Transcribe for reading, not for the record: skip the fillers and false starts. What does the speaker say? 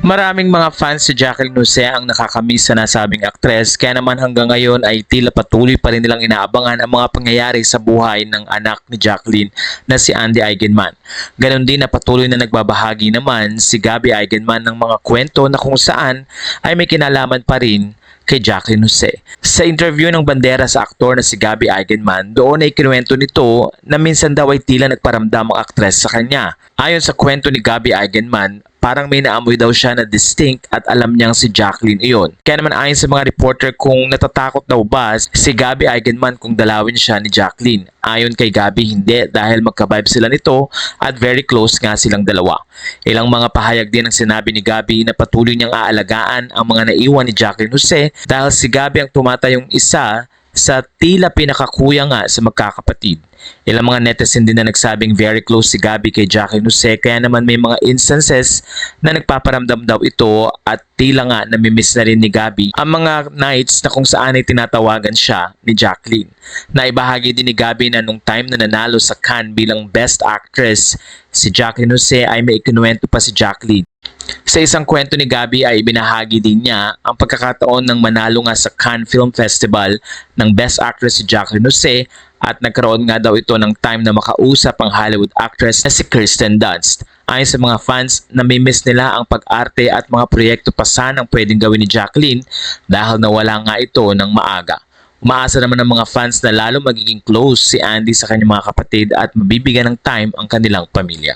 Maraming mga fans si Jacqueline Jose ang nakakamiss sa nasabing aktres, kaya naman hanggang ngayon ay tila patuloy pa rin nilang inaabangan ang mga pangyayari sa buhay ng anak ni Jacqueline na si Andy Eigenman. Ganon din na patuloy na nagbabahagi naman si Gabby Eigenman ng mga kwento na kung saan ay may kinalaman pa rin kay Jacqueline Jose. Sa interview ng bandera sa aktor na si Gabby Eigenman, doon ay kinuwento nito na minsan daw ay tila nagparamdam ang aktres sa kanya. Ayon sa kwento ni Gabby Eigenman, parang may naamoy daw siya na distinct at alam niyang si Jacqueline iyon. Kaya naman ayon sa mga reporter kung natatakot daw ba si Gabby Eigenman kung dalawin siya ni Jacqueline. Ayon kay Gabby, hindi dahil magka-vibe sila nito at very close nga silang dalawa. Ilang mga pahayag din ang sinabi ni Gabby na patuloy niyang aalagaan ang mga naiwan ni Jacqueline Jose dahil si Gabby ang tumatayong isa sa tila pinakakuya nga sa magkakapatid. Ilang mga netizen din na nagsabing very close si Gabby kay Jacqueline Jose, kaya naman may mga instances na nagpaparamdam daw ito at tila nga namimiss na rin ni Gabby ang mga nights na kung saan ay tinatawagan siya ni Jacqueline. Naibahagi din ni Gabby na nung time na nanalo sa Cannes bilang Best Actress, si Jacqueline Jose ay may ikinuwento pa si Jacqueline. Sa isang kwento ni Gabby ay ibinahagi din niya ang pagkakataon ng manalo nga sa Cannes Film Festival ng Best Actress si Jacqueline Jose at nagkaroon nga daw ito ng time na makausap ang Hollywood actress na si Kirsten Dunst. Ayon sa mga fans, namimiss nila ang pag-arte at mga proyekto pa sanang pwedeng gawin ni Jacqueline dahil nawala nga ito ng maaga. Umaasa naman ng mga fans na lalo magiging close si Andy sa kanyang mga kapatid at mabibigyan ng time ang kanilang pamilya.